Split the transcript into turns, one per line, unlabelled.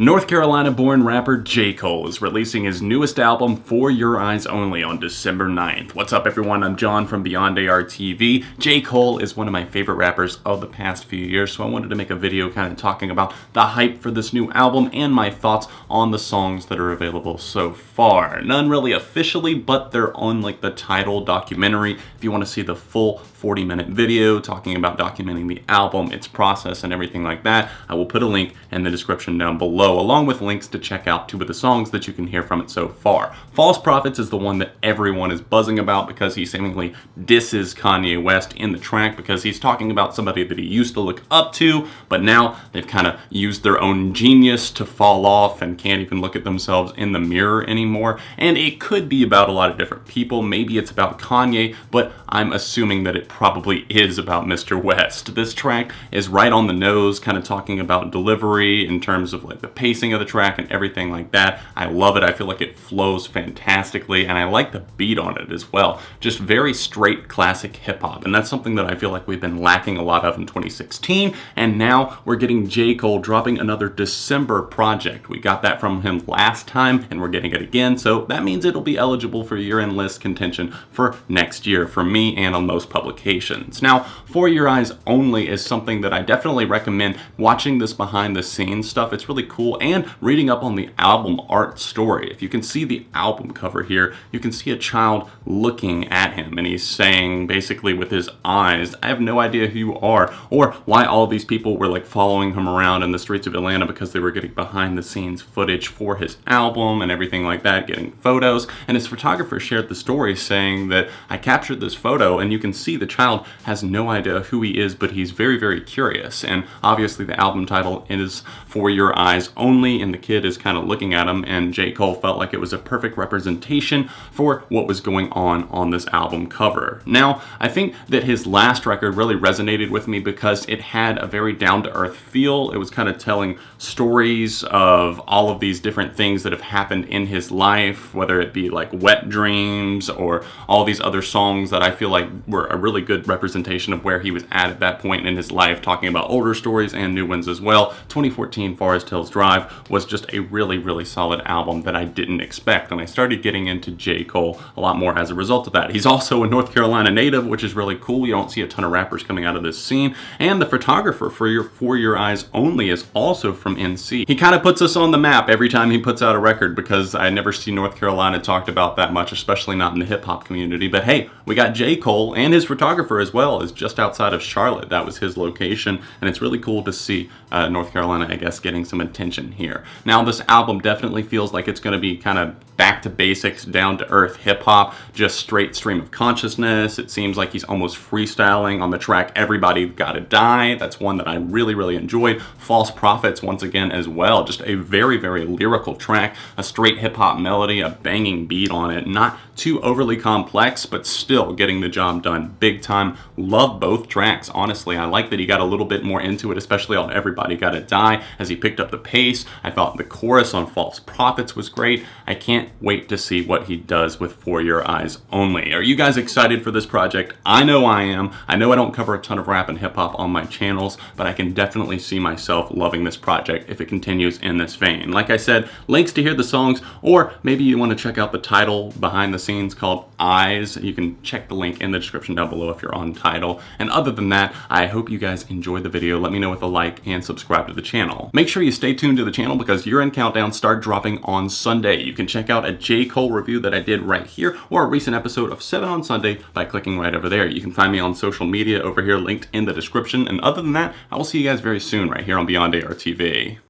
North Carolina-born rapper J. Cole is releasing his newest album, For Your Eyez Only, on December 9th. What's up, everyone? I'm John from Beyond ARTV. J. Cole is one of my favorite rappers of the past few years, so I wanted to make a video kind of talking about the hype for this new album and my thoughts on the songs that are available so far. None really officially, but they're on like the TIDAL documentary. If you want to see the full 40-minute video talking about documenting the album, its process, and everything like that, I will put a link in the description down below, along with links to check out two of the songs that you can hear from it so far. False Prophets is the one that everyone is buzzing about because he seemingly disses Kanye West in the track because he's talking about somebody that he used to look up to, but now they've kind of used their own genius to fall off and can't even look at themselves in the mirror anymore. And it could be about a lot of different people. Maybe it's about Kanye, but I'm assuming that it probably is about Mr. West. This track is right on the nose, kind of talking about delivery in terms of like the pacing of the track and everything like that. I love it. I feel like it flows fantastically, and I like the beat on it as well. Just very straight classic hip-hop, and that's something that I feel like we've been lacking a lot of in 2016, and now we're getting J. Cole dropping another December project. We got that from him last time, and we're getting it again, so that means it'll be eligible for year-end list contention for next year for me and on most publications. Now, For Your Eyez Only is something that I definitely recommend watching this behind-the-scenes stuff. It's really cool, and reading up on the album art story. If you can see the album cover here, you can see a child looking at him, and he's saying basically with his eyes, I have no idea who you are, or why all these people were like following him around in the streets of Atlanta because they were getting behind-the-scenes footage for his album and everything like that, getting photos. And his photographer shared the story saying that I captured this photo, and you can see the child has no idea who he is, but he's very, very curious. And obviously the album title is For Your Eyez Only, and the kid is kind of looking at him, and J. Cole felt like it was a perfect representation for what was going on this album cover. Now, I think that his last record really resonated with me because it had a very down-to-earth feel. It was kind of telling stories of all of these different things that have happened in his life, whether it be like Wet Dreams or all these other songs that I feel like were a really good representation of where he was at that point in his life, talking about older stories and new ones as well. 2014 Forest Hills Drive was just a really, really solid album that I didn't expect, and I started getting into J. Cole a lot more as a result of that. He's also a North Carolina native, which is really cool. You don't see a ton of rappers coming out of this scene, and the photographer for Your Eyez Only is also from NC. He kind of puts us on the map every time he puts out a record because I never see North Carolina talked about that much, especially not in the hip-hop community. But hey, we got J. Cole, and his photographer as well is just outside of Charlotte. That was his location, and it's really cool to see North Carolina, I guess, getting some attention here. Now, this album definitely feels like it's going to be kind of back to basics, down to earth hip hop, just straight stream of consciousness. It seems like he's almost freestyling on the track Everybody Gotta Die. That's one that I really, really enjoyed. False Prophets, once again, as well. Just a very, very lyrical track, a straight hip hop melody, a banging beat on it. Not too overly complex, but still getting the job done big time. Love both tracks, honestly. I like that he got a little bit more into it, especially on Everybody Gotta Die, as he picked up the pace. I thought the chorus on False Prophets was great. I can't wait to see what he does with For Your Eyez Only. Are you guys excited for this project? I know I am. I know I don't cover a ton of rap and hip hop on my channels, but I can definitely see myself loving this project if it continues in this vein. Like I said, links to hear the songs, or maybe you want to check out the TIDAL behind the scenes called Eyes. You can check the link in the description down below if you're on TIDAL. And other than that, I hope you guys enjoyed the video. Let me know with a like and subscribe to the channel. Make sure you stay tuned to the channel because year-end countdowns start dropping on Sunday. You can check out a J. Cole review that I did right here, or a recent episode of 7 on Sunday by clicking right over there. You can find me on social media over here linked in the description. And other than that, I will see you guys very soon right here on Beyond ARTV.